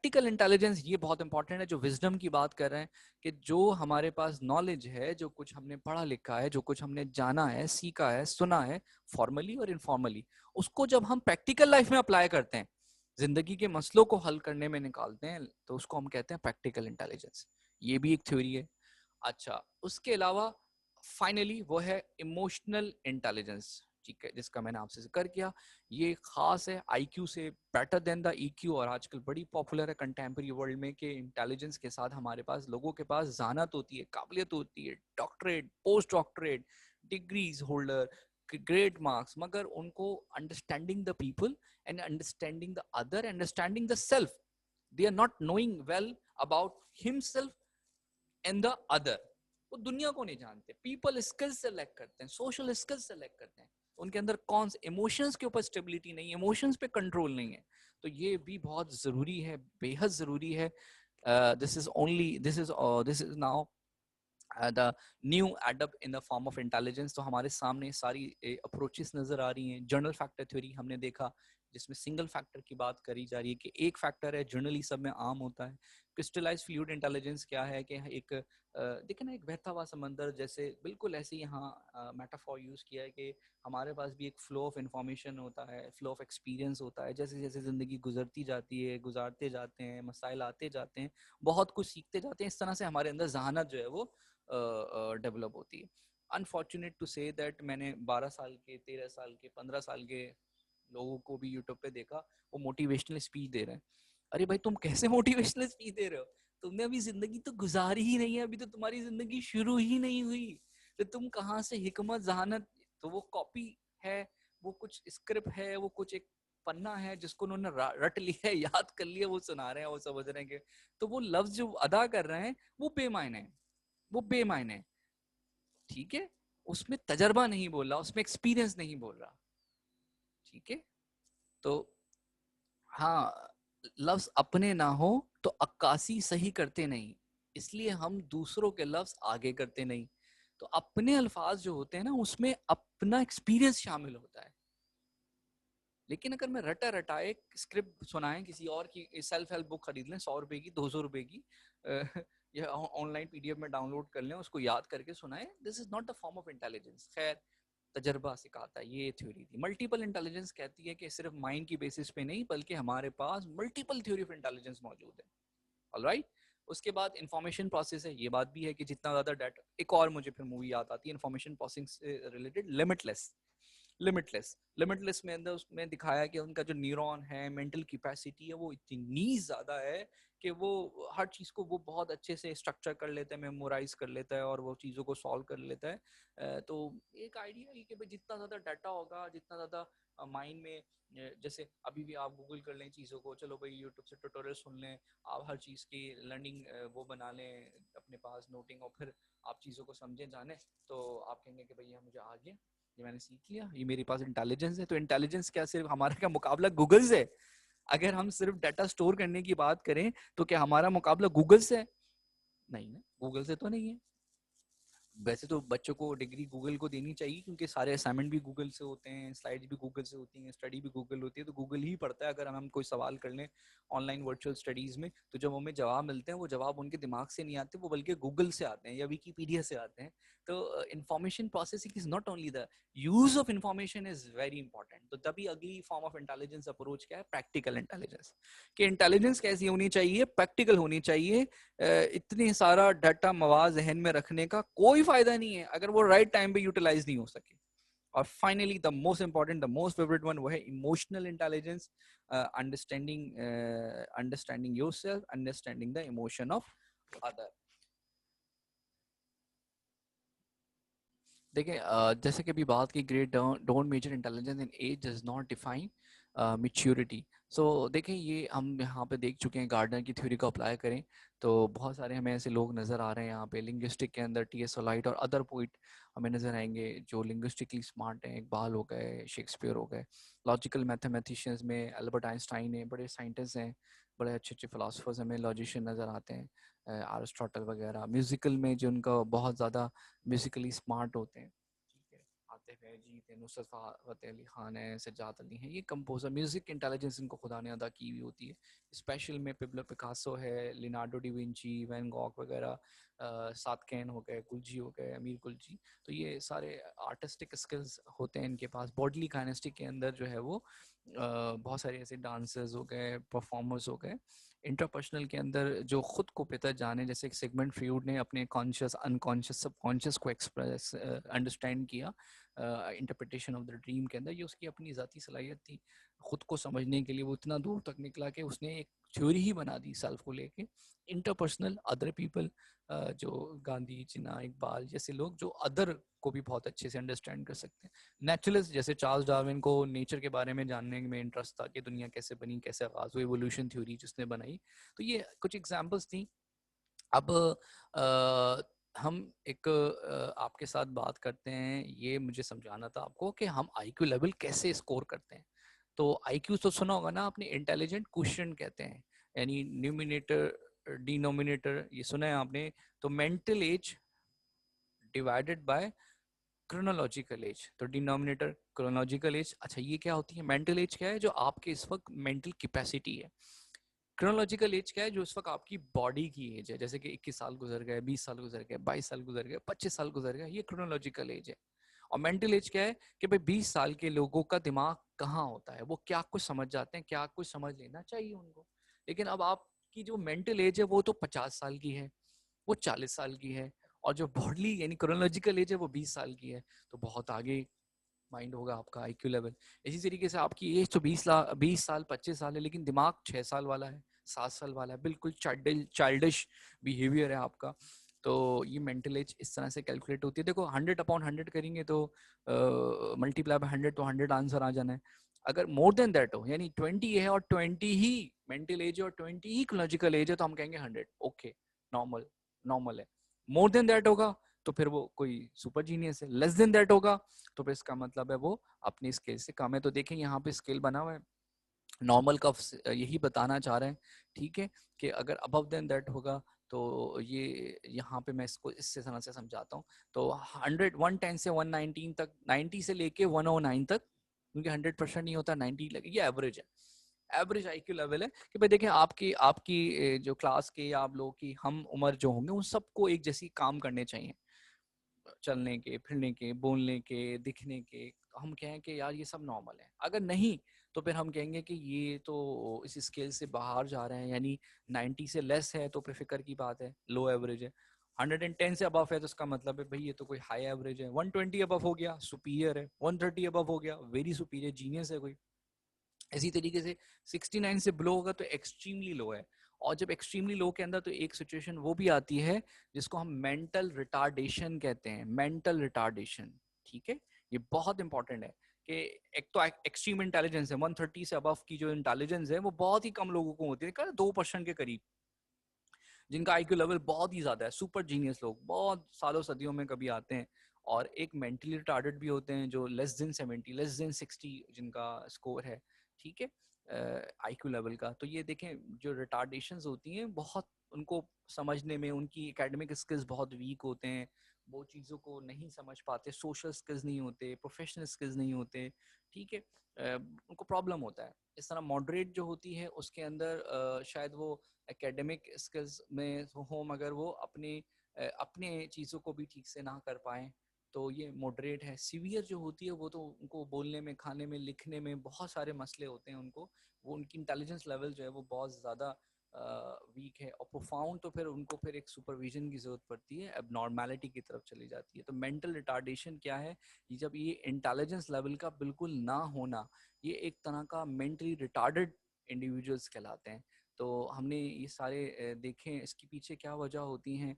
Practical intelligence ये बहुत important है, जो विजडम की बात कर रहे हैं, कि जो हमारे पास नॉलेज है, जो कुछ हमने पढ़ा लिखा है, जो कुछ हमने जाना है, सीखा है, सुना है, फॉर्मली और इनफॉर्मली, उसको जब हम प्रैक्टिकल लाइफ में अप्लाई करते हैं, जिंदगी के मसलों को हल करने में निकालते हैं, तो उसको हम कहते हैं प्रैक्टिकल इंटेलिजेंस। ये भी एक थ्योरी है। अच्छा, उसके अलावा फाइनली वो है इमोशनल इंटेलिजेंस, ठीक है, जिसका मैंने आपसे जिक्र किया। ये खास है आईक्यू से बेटर देन द ईक्यू, और आजकल बड़ी पॉपुलर है कंटेम्प्रेरी वर्ल्ड में कि इंटेलिजेंस के साथ हमारे पास लोगों के पास ज़ानत होती है, काबिलियत होती है, doctorate, post doctorate, degrees holder, great marks, मगर उनको understanding the people and understanding the other, understanding the self, they are not knowing well about himself and the other. वो दुनिया को नहीं जानते। पीपल स्किल्स सेलेक्ट करते हैं, सोशल स्किल्स सेलेक्ट करते हैं, उनके अंदर कौन से इमोशंस के ऊपर स्टेबिलिटी नहीं है, इमोशंस पे कंट्रोल नहीं है। तो ये भी बहुत जरूरी है, बेहद जरूरी है। This is now the new add up in the form of intelligence. तो हमारे सामने सारी अप्रोचेस नजर आ रही हैं। जनरल फैक्टर थ्योरी हमने देखा, जिसमें सिंगल फैक्टर की बात करी जा रही है कि एक फैक्टर है, जनरली सब में आम होता है। क्रिस्टलाइज फ्लूइड इंटेलिजेंस क्या है कि एक देखे ना, एक बहता हुआ समंदर जैसे, बिल्कुल ऐसे ही यहाँ मेटाफॉर यूज किया है कि हमारे पास भी एक फ्लो ऑफ इंफॉर्मेशन होता है, फ्लो ऑफ एक्सपीरियंस होता है। जैसे जैसे जिंदगी गुजरती जाती है, गुजारते जाते हैं, मसाइल आते जाते हैं, बहुत कुछ सीखते जाते हैं, इस तरह से हमारे अंदर जहानत जो है वो डेवलप होती है। अनफॉर्चुनेट टू से दैट मैंने 12 साल के, 13 साल के, 15 साल के लोगों को भी यूट्यूब पे देखा, वो मोटिवेशनल स्पीच दे रहे हैं। अरे भाई, तुम कैसे मोटिवेशनल स्पीच दे रहे हो? तुमने अभी जिंदगी तो गुजारी ही नहीं है, अभी तो तुम्हारी जिंदगी शुरू ही नहीं हुई, तो तुम कहाँ से हिकमत जहानत? तो वो कॉपी है, वो कुछ स्क्रिप्ट है, वो कुछ एक पन्ना है जिसको उन्होंने रट लिया है, याद कर लिया, वो सुना रहे हैं, वो समझ रहे हैं कि, तो वो लफ्ज जो अदा कर रहे हैं वो बेमायने है, वो बेमायने है, ठीक है। उसमें तजर्बा नहीं बोल रहा, उसमें एक्सपीरियंस नहीं बोल रहा, ठीक है। तो हाँ, लफ्ज अपने ना हो तो अक्कासी सही करते नहीं, इसलिए हम दूसरों के लफ्ज आगे करते नहीं। तो अपने अल्फाज जो होते हैं ना, उसमें अपना एक्सपीरियंस शामिल होता है। लेकिन अगर मैं रटा रटाए स्क्रिप्ट सुनाएं किसी और की, सेल्फ हेल्प बुक खरीद लें 100 रुपए की, 200 रुपए की, या ऑनलाइन पीडीएफ में डाउनलोड कर लें, उसको याद करके सुनाएं, this is not the form of intelligence. खैर, तजर्बा सिखाता है, ये थ्योरी थी। मल्टीपल इंटेलिजेंस कहती है कि सिर्फ माइंड की बेसिस पे नहीं, बल्कि हमारे पास मल्टीपल थ्योरी ऑफ इंटेलिजेंस मौजूद है। ऑलराइट। उसके बाद इंफॉर्मेशन प्रोसेस है, ये बात भी है कि जितना ज्यादा डाटा, एक और मुझे फिर मूवी याद आती है इंफॉर्मेशन प्रोसेसिंग से रिलेटेड, लिमिटलेस। लिमिटलेस में अंदर उसमें दिखाया कि उनका जो न्यूरॉन है, मेंटल कैपेसिटी है, वो इतनी ज्यादा है कि वो हर चीज को वो बहुत अच्छे से स्ट्रक्चर कर लेता है, मेमोराइज कर लेता है, और वो चीजों को सॉल्व कर लेता है। तो एक आइडिया है कि भाई जितना ज्यादा डाटा होगा, जितना ज्यादा माइंड में, जैसे अभी भी आप गूगल कर लें चीज़ों को, चलो भाई यूट्यूब से ट्यूटोरियल सुन लें, आप हर चीज़ की लर्निंग वो बना लें अपने पास नोटिंग, और फिर आप चीज़ों को समझें, जाने, तो आप कहेंगे कि भैया मुझे आ गया, ये मैंने सीख लिया, ये मेरे पास इंटेलिजेंस है। तो इंटेलिजेंस क्या सिर्फ हमारा क्या मुकाबला गूगल से? अगर हम सिर्फ डाटा स्टोर करने की बात करें तो क्या हमारा मुकाबला गूगल से है? नहीं ना, गूगल से तो नहीं है। वैसे तो बच्चों को डिग्री गूगल को देनी चाहिए, क्योंकि सारे असाइनमेंट भी गूगल से होते हैं, स्लाइड्स भी गूगल से होती हैं, स्टडी भी गूगल होती है, तो गूगल ही पढ़ता है। अगर हम कोई सवाल कर लें ऑनलाइन वर्चुअल स्टडीज में, तो जब हमें जवाब मिलते हैं, वो जवाब उनके दिमाग से नहीं आते, वो बल्कि गूगल से आते हैं या विकीपीडिया से आते हैं। तो information processing is not only the use of information is very important. तो तभी अगली फॉर्म ऑफ इंटेलिजेंस अप्रोच क्या है? Practical intelligence. कि इंटेलिजेंस कैसी होनी चाहिए? प्रैक्टिकल होनी चाहिए। इतने सारा डाटा मवाद जहन में रखने का कोई फायदा नहीं है अगर वो राइट टाइम पे यूटिलाइज नहीं हो सके। और finally the most important, the most favourite one, वो है emotional intelligence. Understanding yourself, understanding the emotion of other. देखिए, जैसे कि अभी बात की, great don't measure intelligence in age does not define maturity. So देखिए, ये हम यहाँ पे देख चुके हैं, गार्डनर की थ्योरी को अप्लाई करें तो बहुत सारे हमें ऐसे लोग नज़र आ रहे हैं यहाँ पे। लिंग्विस्टिक के अंदर टी.एस. ओलाइट और अदर पोइट हमें नज़र आएंगे जो लिंग्विस्टिकली स्मार्ट हैं। इकबाल हो गए, शेक्सपियर हो गए। लॉजिकल मैथमेटिशियंस में एल्बर्ट आइंस्टाइन है, बड़े साइंटिस्ट हैं, बड़े अच्छे अच्छे फिलासफर्स हमें लॉजिशियन नज़र आते हैं, अरिस्टोटल वगैरह। म्यूज़िकल में जो उनका बहुत ज़्यादा म्यूज़िकली स्मार्ट होते हैं, ठीक है, आतिफ है, जीत है, नुसरत फ़तेह अली खान है, सज्जाद अली हैं, ये कंपोज़र म्यूज़िक इंटेलिजेंस इनको खुदा ने अदा की हुई होती है। स्पेशल में पेब्लो पिकासो है, Leonardo da Vinci, Van Gogh वगैरह, सात कैन हो गए, गुलजी हो गए, अमीर गुलजी। तो ये सारे आर्टिस्टिक स्किल्स होते हैं इनके पास। बॉडली काइनेस्टिक के अंदर जो है वो बहुत सारे ऐसे डांसर्स हो गए, परफॉर्मर्स हो गए। इंटरपर्सनल के अंदर जो खुद को बेहतर जाने, जैसे सिगमंड फ्रॉयड ने अपने कॉन्शियस, अनकॉन्शियस, सबकॉन्शियस को एक्सप्रेस अंडरस्टैंड किया इंटरप्रिटेशन ऑफ द ड्रीम के अंदर। ये उसकी अपनी ज़ाती सलाहियत थी खुद को समझने के लिए। वो इतना दूर तक निकला कि उसने एक थ्योरी ही बना दी सेल्फ को लेके। इंटरपर्सनल, अदर पीपल, जो गांधी, जिन्ना, इकबाल जैसे लोग जो अदर को भी बहुत अच्छे से अंडरस्टैंड कर सकते हैं। नेचुरलिस्ट जैसे चार्ल्स डार्विन को नेचर के बारे में जानने में इंटरेस्ट था कि दुनिया कैसे बनी, कैसे आगाज हुई, एवोल्यूशन थ्योरी जिसने बनाई। तो ये कुछ एग्जांपल्स थी। अब हम एक आपके साथ बात करते हैं, ये मुझे समझाना था आपको कि हम आईक्यू लेवल कैसे स्कोर करते हैं। तो आईक्यू तो सुना होगा ना आपने, इंटेलिजेंट क्वोशिएंट कहते हैं, यानी न्यूमिनेटर डिनोमिनेटर, ये सुना है आपने। तो mental as divided by chronological age, तो डिनोमिनेटर क्रोनोलॉजिकल एज। अच्छा, ये क्या होती है? मेंटल एज क्या है? जो आपके इस वक्त मेंटल कैपेसिटी है। क्रोनोलॉजिकल एज क्या है? जो इस वक्त आपकी बॉडी की एज है, जैसे कि 21 साल गुजर गए, 20 साल गुजर गए, 22 साल गुजर गए, 25 साल गुजर गए, ये क्रोनोलॉजिकल एज है। और मेंटल एज क्या है? कि भाई 20 साल के लोगों का दिमाग कहाँ होता है, वो क्या कुछ समझ जाते हैं, क्या कुछ समझ लेना चाहिए उनको। लेकिन अब आपकी जो मेंटल एज है वो तो 50 साल की है, वो 40 साल की है, और जो बॉडली यानी क्रोनोलॉजिकल एज है वो 20 साल की है। तो बहुत आगे माइंड होगा आपका आईक्यू लेवल। इसी तरीके से आपकी एज तो 20 साल 25 साल है, लेकिन दिमाग 6 साल वाला है, 7 साल वाला है, बिल्कुल चाइल्डिश बिहेवियर है आपका। तो ये मेंटल एज इस तरह से कैलकुलेट होती है। देखो 100/100 करेंगे तो मल्टीप्लाई बाय 100 तो 100 आंसर आ जाना है। अगर मोर देन दैट हो, यानी 20 है और 20 ही मेंटल एज है और 20 ही लॉजिकल एज है, तो हम कहेंगे 100 ओके, नॉर्मल, नॉर्मल है। मोर देन दैट होगा तो फिर वो कोई सुपर जीनियस है। लेस देन दैट होगा तो फिर इसका मतलब है वो अपनी स्केल से कम है। तो देखें यहाँ पे स्केल बना हुआ है, नॉर्मल का यही बताना चाह रहे हैं, ठीक है, कि अगर अबव देन दैट होगा तो ये यहाँ पे मैं इसको इससे तरह से समझाता हूँ। तो 110 से 119 तक, 90 से लेके 109 तक, क्योंकि 100% नहीं होता, 90 लगे, ये एवरेज है। एवरेज आईक्यू लेवल है कि भाई देखिए आपकी आपकी जो क्लास के या आप लोगों की हम उम्र जो होंगे उन सबको एक जैसी काम करने चाहिए, चलने के, फिरने के, बोलने के, दिखने के। हम कहें कि यार ये सब नॉर्मल है। अगर नहीं तो फिर हम कहेंगे कि ये तो इस स्केल से बाहर जा रहे हैं, यानी 90 से लेस है तो फिर फिक्र की बात है, लो एवरेज है। 110 से अबव है तो उसका मतलब है भाई ये तो कोई हाई एवरेज है। 120 अबव हो गया सुपीरियर है, 130 अबव हो गया वेरी सुपीरियर, जीनियस है कोई। इसी तरीके से 69 से बिलो होगा तो एक्सट्रीमली लो है। और जब एक्सट्रीमली लो के अंदर तो एक सिचुएशन वो भी आती है जिसको हम मेंटल रिटार्डेशन कहते हैं, मेंटल रिटार्डेशन, ठीक है। ये बहुत इंपॉर्टेंट है कि एक तो एक्सट्रीम इंटेलिजेंस है, 130 से अबव की जो इंटेलिजेंस है वो बहुत ही कम लोगों को होती है, 2% के करीब, जिनका आईक्यू लेवल बहुत ही ज्यादा है। सुपर जीनियस लोग बहुत सालों सदियों में कभी आते हैं। और एक मेंटली रिटार्डेड भी होते हैं जो लेस देन 70, लेस देन 60 जिनका स्कोर है, ठीक है, आईक्यू लेवल का। तो ये देखें जो रिटार्डेशंस होती हैं बहुत, उनको समझने में उनकी एकेडमिक स्किल्स बहुत वीक होते हैं, वो चीज़ों को नहीं समझ पाते, सोशल स्किल्स नहीं होते, प्रोफेशनल स्किल्स नहीं होते, ठीक है, उनको प्रॉब्लम होता है। इस तरह मॉडरेट जो होती है उसके अंदर शायद वो एकेडमिक स्किल्स में हो मगर वो अपने चीज़ों को भी ठीक से ना कर पाएँ, तो ये मॉडरेट है। सीवियर जो होती है वो तो उनको बोलने में, खाने में, लिखने में बहुत सारे मसले होते हैं उनको, वो उनकी इंटेलिजेंस लेवल जो है वो बहुत ज़्यादा वीक है। और प्रोफाउंड तो फिर उनको फिर एक सुपरविजन की ज़रूरत पड़ती है, अब नॉर्मेलिटी की तरफ चली जाती है। तो मेंटल रिटार्डेशन क्या है? ये जब ये इंटेलिजेंस लेवल का बिल्कुल ना होना, ये एक तरह का मेंटली रिटार्डेड इंडिविजुअल्स कहलाते हैं। तो हमने ये सारे देखे, इसके पीछे क्या वजह होती हैं।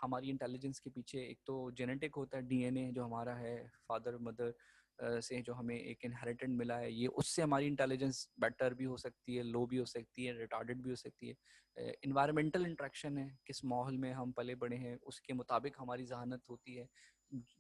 हमारी इंटेलिजेंस के पीछे एक तो जेनेटिक होता है, डीएनए जो हमारा है फादर मदर से जो हमें एक इनहेरिटेड मिला है, ये उससे हमारी इंटेलिजेंस बेटर भी हो सकती है, लो भी हो सकती है, रिटार्डेड भी हो सकती है। इन्वायरमेंटल इंट्रैक्शन है, किस माहौल में हम पले बड़े हैं उसके मुताबिक हमारी जहानत होती है।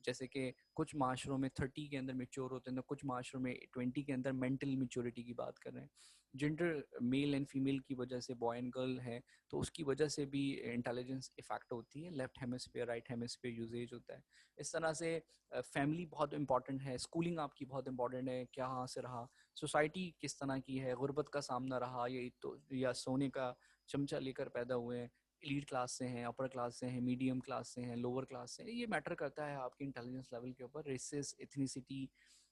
जैसे कि कुछ माशरों में 30 के अंदर मेच्योर होते हैं, तो कुछ माशरों में 20 के अंदर मेंटल मेच्योरिटी की बात कर रहे हैं। जेंडर मेल एंड फीमेल की वजह से, बॉय एंड गर्ल है, तो उसकी वजह से भी इंटेलिजेंस इफेक्ट होती है। Left hemisphere right hemisphere uses होता है। इस तरह से फैमिली बहुत इंपॉर्टेंट है, स्कूलिंग आपकी बहुत इंपॉर्टेंट है, क्या कहाँ से रहा, सोसाइटी किस तरह की है, गुर्बत का सामना रहा, ये तो या सोने का चमचा लेकर पैदा हुए हैं, एलीट क्लास से हैं, अपर क्लास से हैं, मीडियम क्लास से हैं, लोअर क्लास से हैं, ये मैटर करता है आपके इंटेलिजेंस लेवल के ऊपर। रेसेस, एथनिसिटी,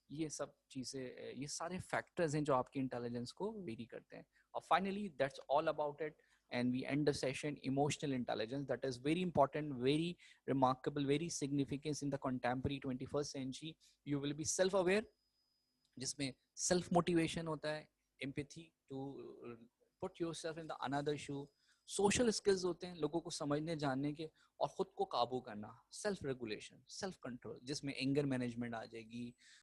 ये सब चीज़ें, ये सारे फैक्टर्स हैं जो आपके इंटेलिजेंस को वेरी करते हैं। और finally that's all about it, and we end the session. Emotional intelligence, that is very important, very remarkable, very significant in the contemporary 21st century. You will be self aware, जिसमें self motivation होता है, empathy to put yourself in the another shoe, social skills होते हैं लोगों को समझने जानने के, और खुद को काबू करना, सेल्फ रेगुलेशन, सेल्फ कंट्रोल, जिसमें एंगर मैनेजमेंट आ जाएगी,